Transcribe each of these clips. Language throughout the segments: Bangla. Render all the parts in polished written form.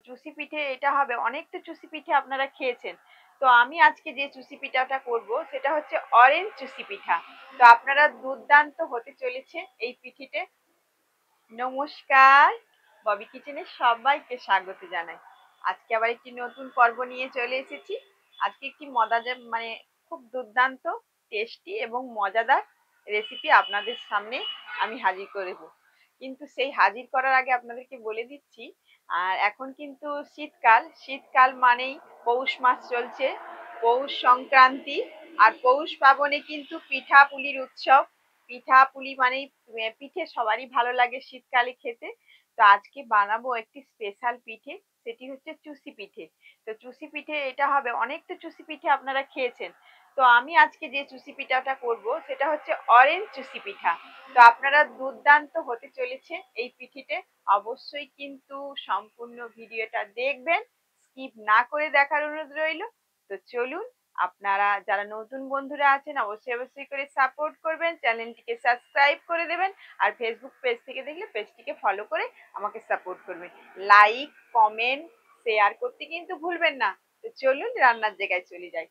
চুষি পিঠে এটা হবে, অনেক তো চুষি পিঠে আপনারা খেয়েছেন। তো আমি আজকে যে চুষি পিঠাটা করব সেটা হচ্ছে অরেঞ্জ চুষি পিঠা। তো আপনারা দুর্দান্ত হতে চলেছে এই পিঠিতে। নমস্কার, ববি কিচেনে সবাইকে স্বাগত জানাই। আজকে আবার একটি নতুন পর্ব নিয়ে চলে এসেছি। আজকে একটি মজাদার খুব দুর্দান্ত টেস্টি এবং মজাদার রেসিপি আপনাদের সামনে আমি হাজির করব। কিন্তু সেই হাজির করার আগে আপনাদেরকে বলে দিচ্ছি, আর এখন কিন্তু শীতকাল, শীতকাল মানেই পৌষ মাস চলছে, পৌষ সংক্রান্তি। আর পৌষ পার্বণে কিন্তু পিঠা পুলির উৎসব। পিঠা পুলি মানেই পিঠে সবারই ভালো লাগে শীতকালে খেতে। তো আজকে বানাবো একটি স্পেশাল পিঠে, সেটি হচ্ছে চুষি পিঠে। তো চুষি পিঠে এটা হবে, অনেক তো চুষি পিঠে আপনারা খেয়েছেন। তো আমি আজকে যে চুষি পিঠাটা করব সেটা হচ্ছে অরেঞ্জ চুষি পিঠা। তো আপনারা দুর্দান্ত হতে চলেছে এই পিঠিতে। অবশ্যই কিন্তু সম্পূর্ণ ভিডিওটা দেখবেন, স্কিপ না করে দেখার অনুরোধ রইল। তো চলুন, আপনারা যারা নতুন বন্ধুরা আছেন অবশ্যই অবশ্যই করে সাপোর্ট করবেন, চ্যানেলটিকে সাবস্ক্রাইব করে দেবেন। আর ফেসবুক পেজ থেকে দেখলে পেজটিকে ফলো করে আমাকে সাপোর্ট করবেন। লাইক, কমেন্ট, শেয়ার করতে কিন্তু ভুলবেন না। তো চলুন রান্নার জায়গায় চলে যাই।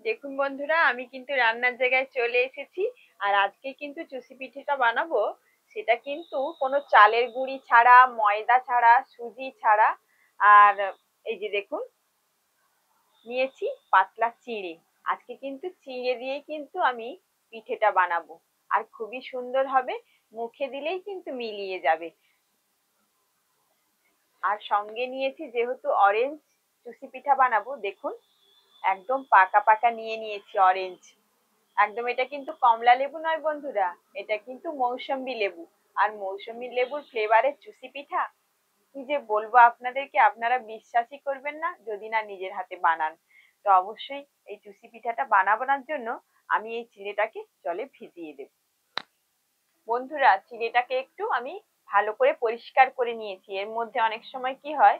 দেখুন বন্ধুরা, আমি কিন্তু রান্নার জায়গায় চলে এসেছি। আর আজকে কিন্তু চুষি পিঠেটা বানাবো, সেটা কিন্তু কোনো চালের গুঁড়ি ছাড়া, ময়দা ছাড়া, সুজি ছাড়া। আর এই যে দেখুন, নিয়েছি পাতলা চিড়ে। আজকে কিন্তু চিড়ে দিয়ে কিন্তু আমি পিঠেটা বানাবো। আর খুবই সুন্দর হবে, মুখে দিলেই কিন্তু মিলিয়ে যাবে। আর সঙ্গে নিয়েছি, যেহেতু অরেঞ্জ চুষি পিঠা বানাবো, দেখুন একদম পাকা পাকা নিয়ে নিয়েছি অরেঞ্জ। একদম এটা কিন্তু কমলা লেবু নয় বন্ধুরা, এটা কিন্তু মৌসম্বি লেবু। আর মৌসম্বি লেবুর ফ্লেভারের চুষি পিঠা কি যে বলবো আপনাদেরকে, আপনারা বিশ্বাসই করবেন না যদি না নিজের হাতে বানান। তো অবশ্যই এই চুষি পিঠাটা বানাবার জন্য আমি এই চিড়েটাকে জলে ভিজিয়ে দেব। বন্ধুরা, চিড়েটাকে একটু আমি ভালো করে পরিষ্কার করে নিয়েছি। এর মধ্যে অনেক সময় কি হয়,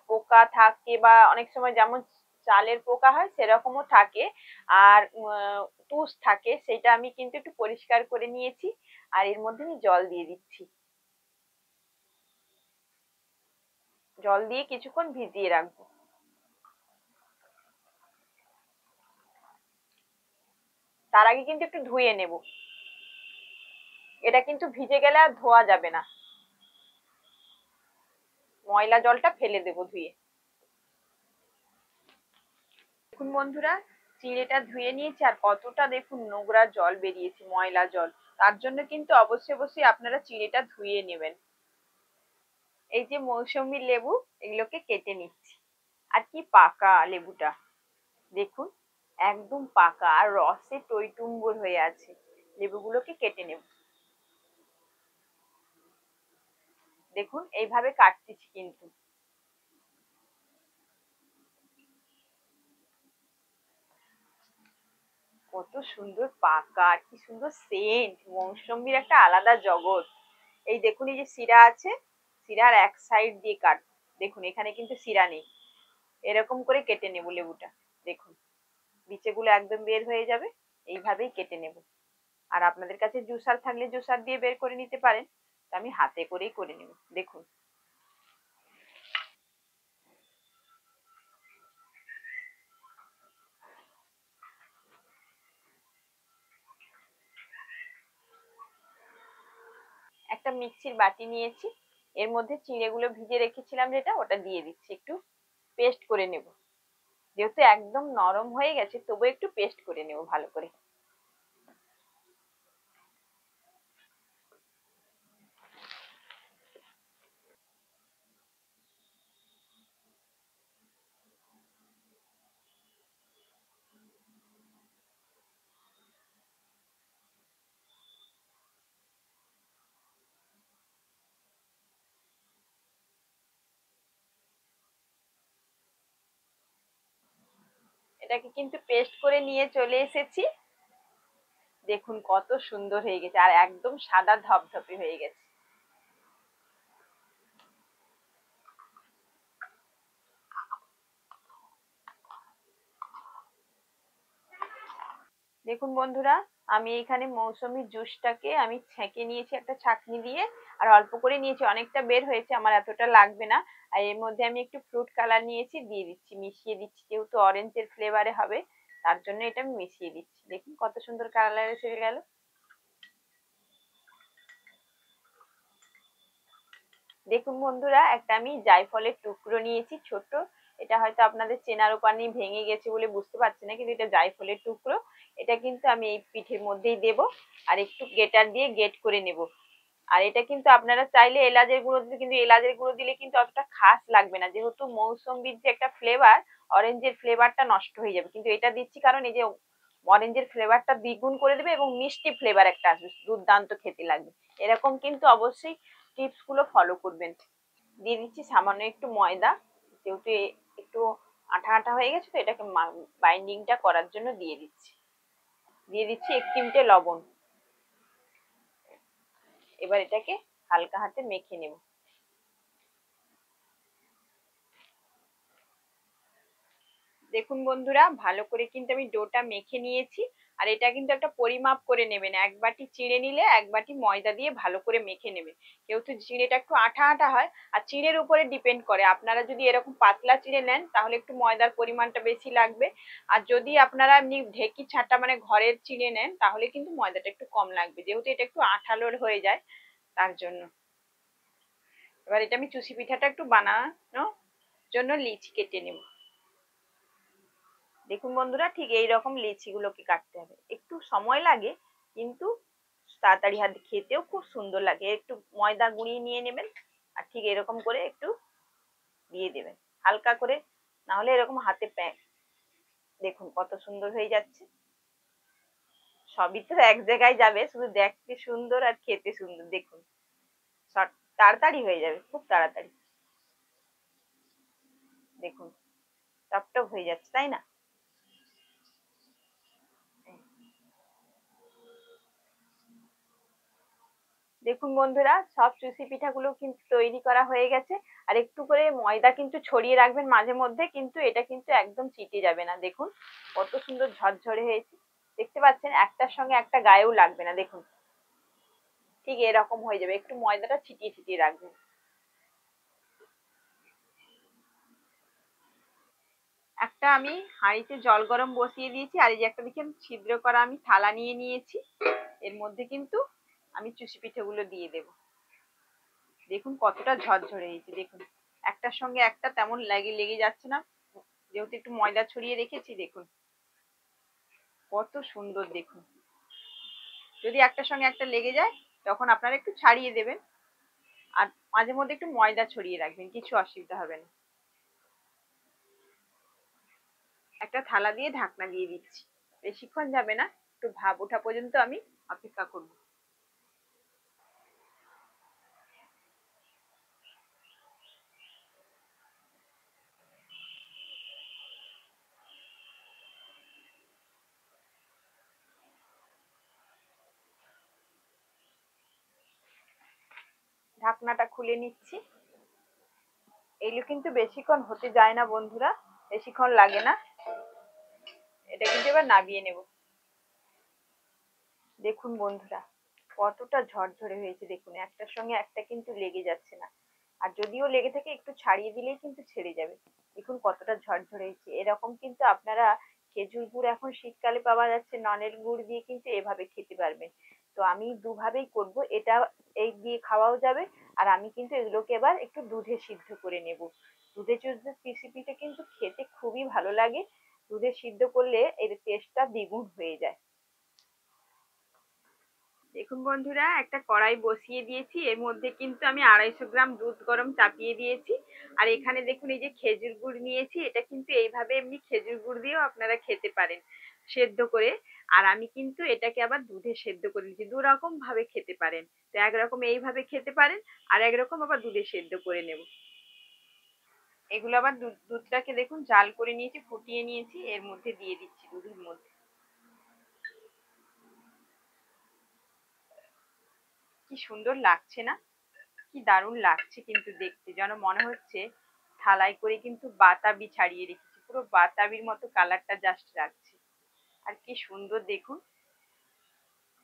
পোকা থাকে, বা অনেক সময় যেমন চালের পোকা হয় সেরকমও থাকে। আর তুষ থাকে, সেটা আমি কিন্তু একটু পরিষ্কার করে নিয়েছি। আর এর মধ্যে আমি জল দিয়ে দিচ্ছি, জল দিয়ে কিছুক্ষণ ভিজিয়ে রাখবো। তার আগে কিন্তু একটু ধুয়ে নেব, এটা কিন্তু ভিজে গেলে আর ধোয়া যাবে না, ময়লা জলটা ফেলে দেবো ধুয়ে। দেখুন বন্ধুরা, চিড়েটা ধুয়ে নিয়েছি, আর কতটা দেখুন নোংরা জল বেরিয়েছে, ময়লা জল। তার জন্য কিন্তু অবশ্যই অবশ্যই আপনারা চিড়েটা ধুয়ে নেবেন। এই যে মৌসুমী লেবু, এগুলোকে কেটে নিচ্ছি। আর কি পাকা লেবুটা, দেখুন একদম পাকা, আর রসে টইটুম্বুর হয়ে আছে। লেবুগুলোকে কেটে নেব। দেখুন এইভাবে কাটতেছি কিন্তু। কত সুন্দর পাকা, আর কি সুন্দর সেন্ট, মৌসুমীর একটা আলাদা জগৎ। এই দেখুন, এই যে শিরা আছে, শিরার এক সাইড দিয়ে কাট। দেখুন এখানে কিন্তু শিরা নেই, এরকম করে কেটে নেব লেবুটা। দেখুন বিচেগুলো একদম বের হয়ে যাবে, এইভাবেই কেটে নেব। আর আপনাদের কাছে জুসার থাকলে জুসার দিয়ে বের করে নিতে পারেন। তো আমি হাতে করেই করে নেব। দেখুন একটা মিক্সির বাটি নিয়েছি, এর মধ্যে চিড়েগুলো ভিজে রেখেছিলাম যেটা, ওটা দিয়ে দিচ্ছি, একটু পেস্ট করে নেব। যেহেতু একদম নরম হয়ে গেছে, তবু একটু পেস্ট করে নেব ভালো করে। এটাকে কিন্তু পেস্ট করে নিয়ে চলে এসেছি। দেখুন কত সুন্দর হয়ে গেছে আর একদম সাদা ধপধপে হয়ে গেছে। দেখুন বন্ধুরা, আমি এখানে মৌসুমী জুসটাকে আমি ছেঁকে নিয়েছি একটা ছাঁকনি দিয়ে, আর অল্প করে নিয়েছি, অনেকটা বের হয়েছে, আমার এতটা লাগবে না। আর এর মধ্যে আমি একটু ফ্রুট কালার নিয়েছি, দিয়ে দিচ্ছি, মিশিয়ে দিচ্ছি, যেহেতু অরেঞ্জের ফ্লেভারে হবে তার জন্য এটা আমি মিশিয়ে দিচ্ছি। দেখুন কত সুন্দর কালার এসে গেল। দেখুন বন্ধুরা, একটা আমি জায়ফলের টুকরো নিয়েছি ছোট, এটা হয়তো আপনাদের চেনার উপানি ভেঙে গেছে বলে বুঝতে পারছি না, কিন্তু এটা জায়ফলের টুকরো। এটা কিন্তু আমি এই পিঠের মধ্যেই দেব, আর একটু গেটার দিয়ে গেট করে নেব। আর এটা কিন্তু আপনারা চাইলে এলাচের গুঁড়ো দিতে, কিন্তু এলাচের গুঁড়ো দিলে কিন্তু অতটা খাস লাগবে না, যেহেতু মৌসুম্বির যে একটা ফ্লেভার, অরেঞ্জের ফ্লেভারটা নষ্ট হয়ে যাবে। কিন্তু এটা দিচ্ছি কারণ এই যে অরেঞ্জের ফ্লেভারটা দ্বিগুণ করে দেবে এবং মিষ্টি ফ্লেভার একটা আসবে, দুর্দান্ত খেতে লাগবে। এরকম কিন্তু অবশ্যই টিপস গুলো ফলো করবেন। দিয়ে দিচ্ছি সামান্য একটু ময়দা, যেহেতু একটু আঠা আঠা হয়ে গেছে, তো এটাকে বাইন্ডিংটা করার জন্য দিয়ে দিচ্ছি। দিয়ে দিচ্ছি 1 চিমটে লবণ। এবার এটাকে হালকা হাতে মেখে নেব। দেখুন বন্ধুরা, ভালো করে কিন্তু আমি ডোটা মেখে নিয়েছি। আর এটা কিন্তু একটা পরিমাপ করে নেবেন, 1 বাটি চিড়ে নিলে 1 বাটি ময়দা দিয়ে ভালো করে মেখে নেবেন। যেহেতু চিড়েটা একটু আঠা আঠা হয়, আর চিড়ের উপরে ডিপেন্ড করে, আপনারা যদি এরকম পাতলা চিড়ে নেন তাহলে একটু ময়দার পরিমাণটা বেশি লাগবে। আর যদি আপনারা এমনি ঢেকি ছাঁটা মানে ঘরের চিড়ে নেন তাহলে কিন্তু ময়দাটা একটু কম লাগবে, যেহেতু এটা একটু আঠালোর হয়ে যায় তার জন্য। এবার এটা আমি চুষি পিঠাটা একটু বানানোর জন্য লিচি কেটে নেব। দেখুন বন্ধুরা, ঠিক এই রকম লিচি গুলোকে কাটতে হবে, একটু সময় লাগে কিন্তু তাড়াতাড়ি, হাতে খেতেও খুব সুন্দর লাগে। একটু ময়দা গুঁড়িয়ে নিয়ে নেবেন, আর ঠিক এরকম করে একটু দিয়ে দেবেন হালকা করে, না হলে এরকম হাতে দেখুন কত সুন্দর হয়ে যাচ্ছে। সবই তো এক জায়গায় যাবে, শুধু দেখতে সুন্দর আর খেতে সুন্দর। দেখুন তাড়াতাড়ি হয়ে যাবে, খুব তাড়াতাড়ি। দেখুন টপটপ হয়ে যাচ্ছে, তাই না? দেখুন বন্ধুরা, সব চুষি পিঠাগুলো কিন্তু তৈরি করা হয়ে গেছে। আর একটু করে ময়দা কিন্তু ছড়িয়ে রাখবেন মাঝে মধ্যে, কিন্তু এটা কিন্তু একদম চিটে যাবে না। দেখুন কত সুন্দর ঝরঝরে হয়েছে, দেখতে পাচ্ছেন? একটার সঙ্গে একটা গায়েও লাগবে না। দেখুন ঠিক এরকম হয়ে যাবে, একটু ময়দাটা ছিটিয়ে ছিটিয়ে রাখবেন। একটা আমি হাঁড়িতে জল গরম বসিয়ে দিয়েছি, আর এই যে একটা দেখেন ছিদ্র করা আমি থালা নিয়ে নিয়েছি, এর মধ্যে কিন্তু আমি চুষি পিঠেগুলো দিয়ে দেব। দেখুন কতটা ঝরঝরে হয়েছে, দেখুন একটার সঙ্গে একটা তেমন লেগে লেগে যাচ্ছে না, যেহেতু একটু ময়দা ছড়িয়ে রেখেছি। দেখুন কত সুন্দর। দেখুন যদি একটার সঙ্গে একটা লেগে যায় তখন আপনারা একটু ছাড়িয়ে দেবেন, আর মাঝে মধ্যে একটু ময়দা ছড়িয়ে রাখবেন, কিছু অসুবিধা হবে না। একটা থালা দিয়ে ঢাকনা দিয়ে দিচ্ছি, বেশিক্ষণ যাবে না, একটু ভাপ ওঠা পর্যন্ত আমি অপেক্ষা করব। ঢাকনাটা খুলে নিচ্ছি। এগুলো কিন্তু বেশিক্ষণ হতে যায় না বন্ধুরা, বেশিক্ষণ লাগে না। এটা কিন্তু এবার নামিয়ে নেব। দেখুন বন্ধুরা কতটা ঝরঝরে হয়েছে, দেখুন একটার সঙ্গে একটা কিন্তু লেগে যাচ্ছে না, আর যদিও লেগে থাকে একটু ছাড়িয়ে দিলেই কিন্তু ছেড়ে যাবে। দেখুন কতটা ঝরঝরে হয়েছে। এরকম কিন্তু আপনারা খেজুর গুড় এখন শীতকালে পাওয়া যাচ্ছে, নলের গুড় দিয়ে কিন্তু এভাবে খেতে পারবেন। তো আমি দুভাবেই করব, এটা এই দিয়ে খাওয়াও যাবে, আর আমি কিন্তু এগুলোকে এবার একটু দুধে সিদ্ধ করে নেব। দুধে সিদ্ধ রেসিপিটা কিন্তু খেতে খুবই ভালো লাগে, দুধে সিদ্ধ করলে এর টেস্টটা দ্বিগুণ হয়ে যায়। দেখুন বন্ধুরা, একটা কড়াই বসিয়ে দিয়েছি, এর মধ্যে কিন্তু আমি 250 গ্রাম দুধ গরম চাপিয়ে দিয়েছি। আর এখানে দেখুন এই যে খেজুর গুড় নিয়েছি, এটা কিন্তু এইভাবে এমনি খেজুর গুড় দিয়েও আপনারা খেতে পারেন সেদ্ধ করে। আর আমি কিন্তু এটাকে আবার দুধে সেদ্ধ করে নিয়েছি, 2 রকম ভাবে খেতে পারেন। তো একরকম এইভাবে খেতে পারেন, আর একরকম আবার দুধে সেদ্ধ করে নেব। এগুলো আবার দুধটাকে দেখুন জাল করে নিয়েছি, ফুটিয়ে নিয়েছি, এর মধ্যে দিয়ে দিচ্ছি দুধের মধ্যে। কি সুন্দর লাগছে না? কি দারুণ লাগছে কিন্তু দেখতে, যেন মনে হচ্ছে থালায় করে কিন্তু বাতাবি ছাড়িয়ে রেখেছি, পুরো বাতাবির মতো কালারটা জাস্ট লাগছে। আর কি সুন্দর দেখুন।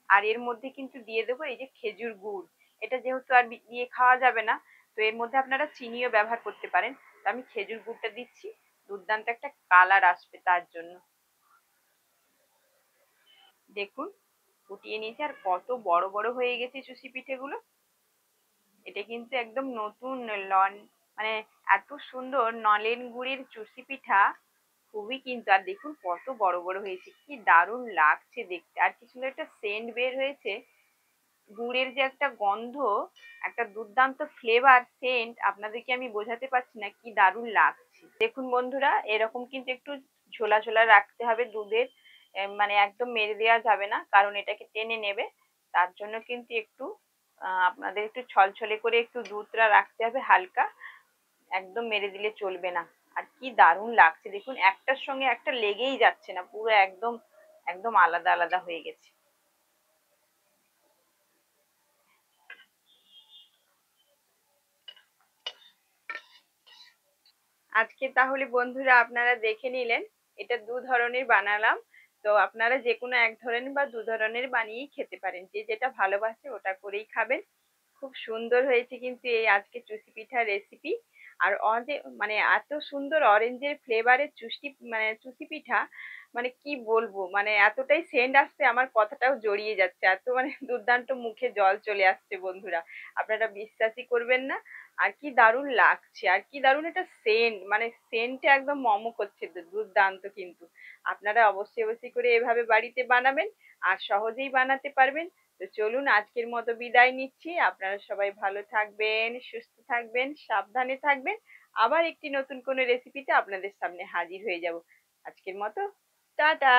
আর এর মধ্যে কিন্তু দিয়ে দেবো এই যে খেজুর গুড়। এটা যেহেতু আর দিয়ে খাওয়া যাবে না, তো এর মধ্যে আপনারা চিনিও ব্যবহার করতে পারেন, তো আমি খেজুর গুড়টা দিচ্ছি, দুর্দান্ত একটা কালার আসবে তার জন্য। দেখুন ফুটিয়ে নিয়েছি, আর কত বড় বড় হয়ে গেছে চুষি পিঠেগুলো। এটা কিন্তু একদম নতুন লন, মানে এত সুন্দর নলেন গুড়ের চুষি পিঠা, খুবই কিন্তু। আর দেখুন কত বড় বড় হয়েছে, কি দারুণ লাগছে দেখতে, আর কি সুন্দর একটা সেন্ট বের হয়েছে। গুড়ের যে একটা গন্ধ, একটা দুর্দান্ত ফ্লেভার সেন্ট, আপনাদেরকে আমি বোঝাতে পারছি না কি দারুণ লাগছে। দেখুন বন্ধুরা, এরকম কিন্তু একটু ঝোলা ঝোলা রাখতে হবে দুধের, মানে একদম মেরে দেওয়া যাবে না, কারণ এটাকে টেনে নেবে। তার জন্য কিন্তু একটু আপনাদের একটু ছলছলে করে একটু দুধটা রাখতে হবে হালকা, একদম মেরে দিলে চলবে না। আর কি দারুণ লাগছে দেখুন, একটার সঙ্গে একটা লেগেই যাচ্ছে না, পুরো একদম একদম আলাদা আলাদা হয়ে গেছে। আজকে তাহলে বন্ধুরা আপনারা দেখে নিলেন, এটা দু ধরনের বানালাম। তো আপনারা যে কোনো এক ধরনের বা দু ধরনের বানিয়েই খেতে পারেন, যে যেটা ভালোবাসে ওটা করেই খাবেন। খুব সুন্দর হয়েছে কিন্তু এই আজকে চুষি পিঠার রেসিপি। আর মানে এত সুন্দর অরেঞ্জের ফ্লেভারের মানে চুষি পিঠা, মানে কি বলবো, মানে এতটাই সেন্ট আসছে, আমার কথাটাও জড়িয়ে যাচ্ছে, এত মানে দুর্দান্ত, মুখে জল চলে আসছে বন্ধুরা, আপনারা বিশ্বাসই করবেন না। আর কি দারুণ লাগছে, আর কি দারুণ এটা সেন্ট, মানে সেন্টে একদম মম করছে, দুর্দান্ত কিন্তু। আপনারা অবশ্যই অবশ্যই করে এভাবে বাড়িতে বানাবেন, আর সহজেই বানাতে পারবেন। তো চলুন আজকের মতো বিদায় নিচ্ছি, আপনারা সবাই ভালো থাকবেন, সুস্থ থাকবেন, সাবধানে থাকবেন। আবার একটি নতুন কোনো রেসিপিতে আপনাদের সামনে হাজির হয়ে যাব। আজকের মতো টাটা।